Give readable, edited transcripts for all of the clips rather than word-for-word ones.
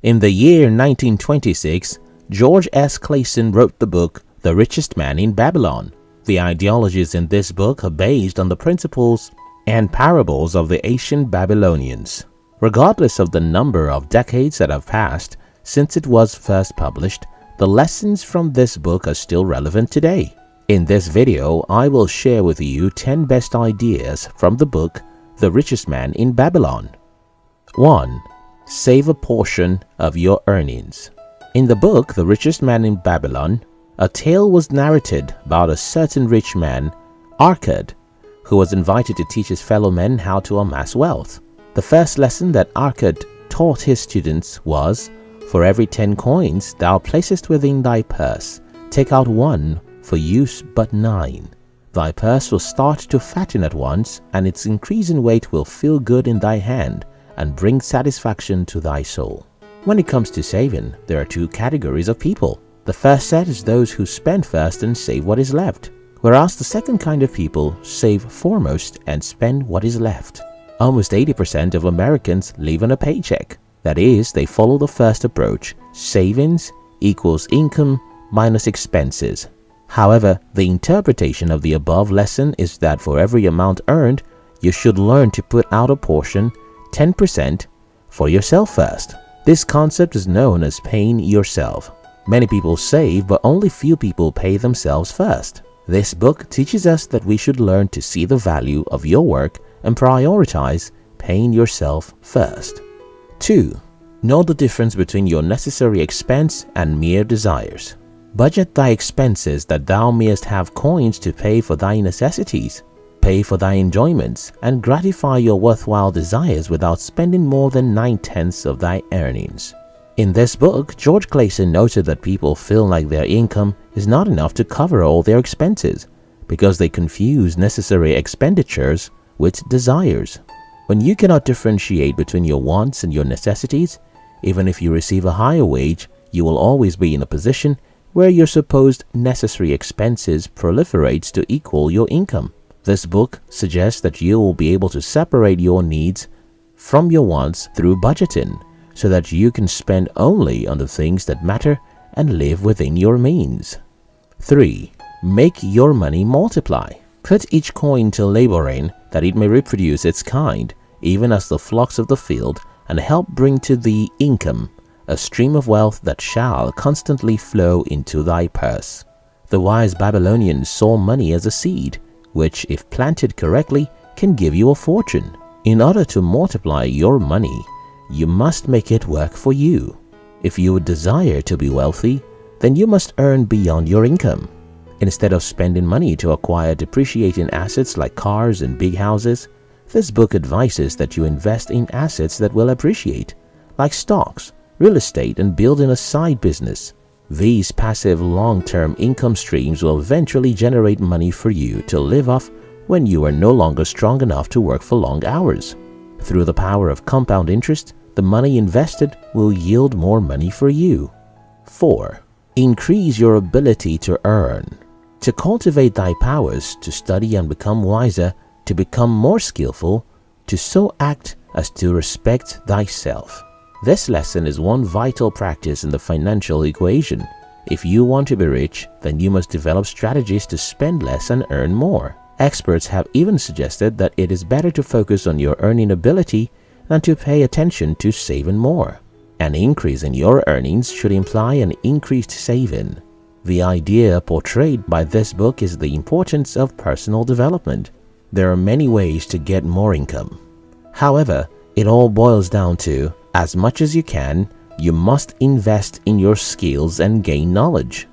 In the year 1926, George S. Clason wrote the book The Richest Man in Babylon. The ideologies in this book are based on the principles and parables of the Ancient Babylonians. Regardless of the number of decades that have passed since it was first published, the lessons from this book are still relevant today. In this video, I will share with you 10 best ideas from the book The Richest Man in Babylon. 1. Save a portion of your earnings. In the book The Richest Man in Babylon, a tale was narrated about a certain rich man, Arcad, who was invited to teach his fellow men how to amass wealth. The first lesson that Arcad taught his students was, for every 10 coins thou placest within thy purse, take out 1 for use but 9. Thy purse will start to fatten at once, and its increasing weight will feel good in thy hand and bring satisfaction to thy soul. When it comes to saving, there are 2 categories of people. The first set is those who spend first and save what is left, whereas the second kind of people save foremost and spend what is left. Almost 80% of Americans live on a paycheck. That is, they follow the first approach, savings equals income minus expenses. However, the interpretation of the above lesson is that for every amount earned, you should learn to put out a portion, 10%, for yourself first. This concept is known as paying yourself. Many people save, but only few people pay themselves first. This book teaches us that we should learn to see the value of your work and prioritize paying yourself first. 2. Know the difference between your necessary expense and mere desires. Budget thy expenses that thou mayest have coins to pay for thy necessities. Pay for thy enjoyments and gratify your worthwhile desires without spending more than 9/10 of thy earnings. In this book, George Clason noted that people feel like their income is not enough to cover all their expenses because they confuse necessary expenditures with desires. When you cannot differentiate between your wants and your necessities, even if you receive a higher wage, you will always be in a position where your supposed necessary expenses proliferates to equal your income. This book suggests that you will be able to separate your needs from your wants through budgeting, so that you can spend only on the things that matter and live within your means. 3. Make your money multiply. Put each coin to laboring that it may reproduce its kind, even as the flocks of the field, and help bring to thee income, a stream of wealth that shall constantly flow into thy purse. The wise Babylonians saw money as a seed, which, if planted correctly, can give you a fortune. In order to multiply your money, you must make it work for you. If you would desire to be wealthy, then you must earn beyond your income. Instead of spending money to acquire depreciating assets like cars and big houses, this book advises that you invest in assets that will appreciate, like stocks, real estate, and building a side business. These passive long-term income streams will eventually generate money for you to live off when you are no longer strong enough to work for long hours. Through the power of compound interest, the money invested will yield more money for you. 4. Increase your ability to earn. To cultivate thy powers, to study and become wiser, to become more skillful, to so act as to respect thyself. This lesson is one vital practice in the financial equation. If you want to be rich, then you must develop strategies to spend less and earn more. Experts have even suggested that it is better to focus on your earning ability than to pay attention to saving more. An increase in your earnings should imply an increased saving. The idea portrayed by this book is the importance of personal development. There are many ways to get more income. However, it all boils down to, as much as you can, you must invest in your skills and gain knowledge.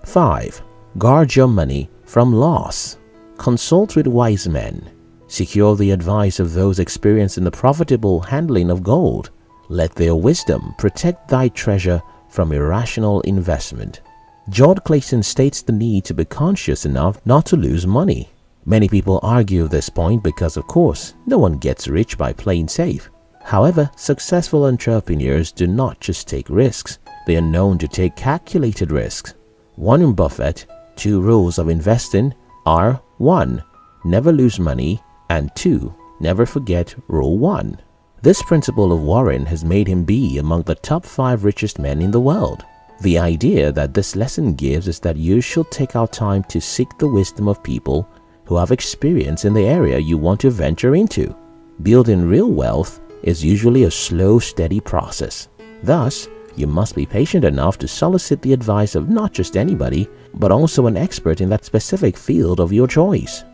5. Guard your money from loss. Consult with wise men. Secure the advice of those experienced in the profitable handling of gold. Let their wisdom protect thy treasure from irrational investment. George Clason states the need to be conscious enough not to lose money. Many people argue this point because, of course, no one gets rich by playing safe. However, successful entrepreneurs do not just take risks, they are known to take calculated risks. Warren Buffett, 2 rules of investing are 1. Never lose money, and 2. Never forget Rule 1. This principle of Warren has made him be among the top 5 richest men in the world. The idea that this lesson gives is that you should take out time to seek the wisdom of people who have experience in the area you want to venture into. Building real wealth is usually a slow, steady process. Thus, you must be patient enough to solicit the advice of not just anybody, but also an expert in that specific field of your choice.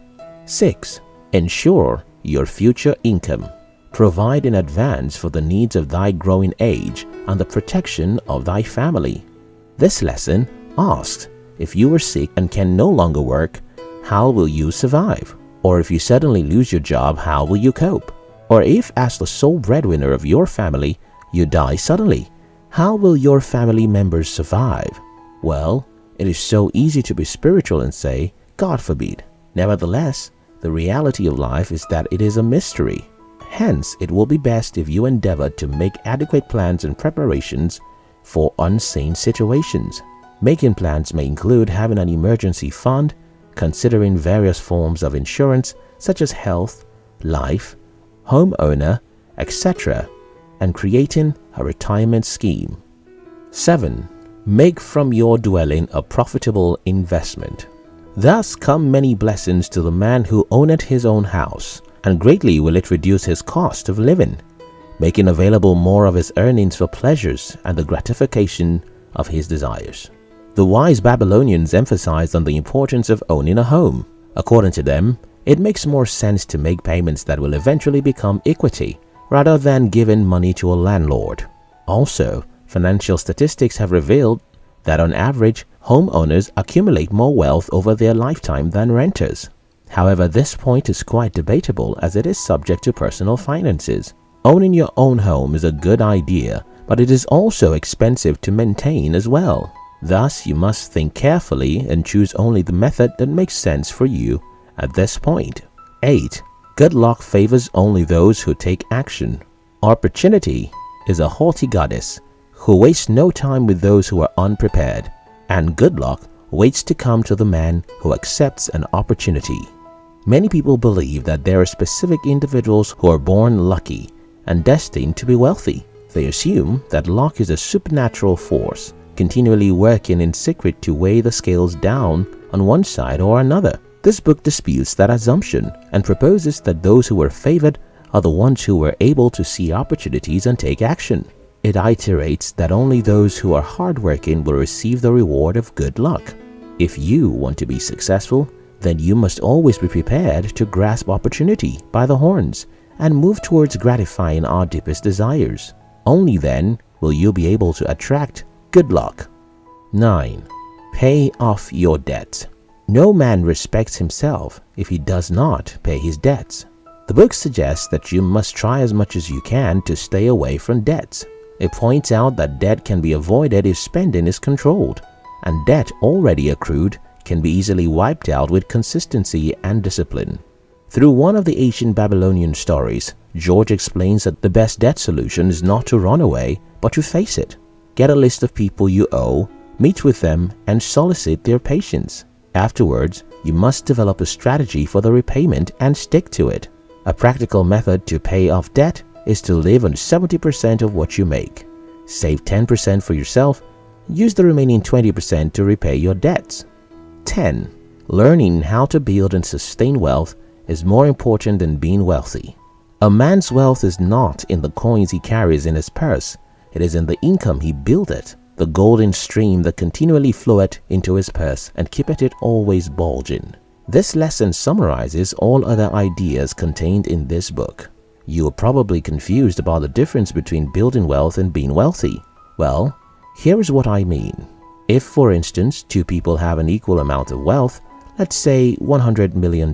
6. Ensure your future income. Provide in advance for the needs of thy growing age and the protection of thy family. This lesson asks, if you are sick and can no longer work, how will you survive? Or if you suddenly lose your job, how will you cope? Or if, as the sole breadwinner of your family, you die suddenly, how will your family members survive? Well, it is so easy to be spiritual and say, God forbid. Nevertheless, the reality of life is that it is a mystery. Hence, it will be best if you endeavor to make adequate plans and preparations for unseen situations. Making plans may include having an emergency fund, considering various forms of insurance such as health, life, homeowner, etc., and creating a retirement scheme. 7. Make from your dwelling a profitable investment. Thus come many blessings to the man who owneth his own house, and greatly will it reduce his cost of living, making available more of his earnings for pleasures and the gratification of his desires. The wise Babylonians emphasized on the importance of owning a home. According to them, it makes more sense to make payments that will eventually become equity rather than giving money to a landlord. Also, financial statistics have revealed that on average, homeowners accumulate more wealth over their lifetime than renters. However, this point is quite debatable as it is subject to personal finances. Owning your own home is a good idea, but it is also expensive to maintain as well. Thus, you must think carefully and choose only the method that makes sense for you at this point. 8. Good luck favors only those who take action. Opportunity is a haughty goddess who wastes no time with those who are unprepared, and good luck waits to come to the man who accepts an opportunity. Many people believe that there are specific individuals who are born lucky and destined to be wealthy. They assume that luck is a supernatural force, continually working in secret to weigh the scales down on one side or another. This book disputes that assumption and proposes that those who are favored are the ones who were able to see opportunities and take action. It iterates that only those who are hardworking will receive the reward of good luck. If you want to be successful, then you must always be prepared to grasp opportunity by the horns and move towards gratifying our deepest desires. Only then will you be able to attract good luck. 9. Pay off your debts. No man respects himself if he does not pay his debts. The book suggests that you must try as much as you can to stay away from debts. It points out that debt can be avoided if spending is controlled, and debt already accrued can be easily wiped out with consistency and discipline. Through one of the ancient Babylonian stories, George explains that the best debt solution is not to run away, but to face it. Get a list of people you owe, meet with them, and solicit their patience. Afterwards, you must develop a strategy for the repayment and stick to it. A practical method to pay off debt is to live on 70% of what you make. Save 10% for yourself. Use the remaining 20% to repay your debts. 10. Learning how to build and sustain wealth is more important than being wealthy. A man's wealth is not in the coins he carries in his purse. It is in the income he buildeth, the golden stream that continually floweth into his purse and keepeth it always bulging. This lesson summarizes all other ideas contained in this book. You are probably confused about the difference between building wealth and being wealthy. Well, here is what I mean. If, for instance, two people have an equal amount of wealth, let's say $100 million.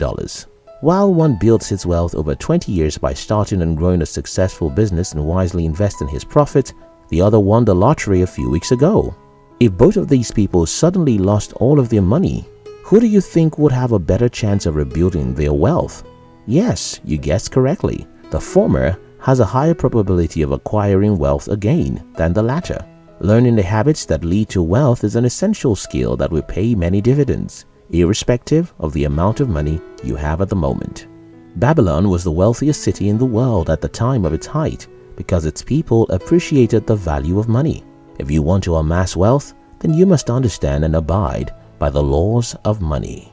While one builds his wealth over 20 years by starting and growing a successful business and wisely investing his profits, the other won the lottery a few weeks ago. If both of these people suddenly lost all of their money, who do you think would have a better chance of rebuilding their wealth? Yes, you guessed correctly. The former has a higher probability of acquiring wealth again than the latter. Learning the habits that lead to wealth is an essential skill that will pay many dividends, irrespective of the amount of money you have at the moment. Babylon was the wealthiest city in the world at the time of its height because its people appreciated the value of money. If you want to amass wealth, then you must understand and abide by the laws of money.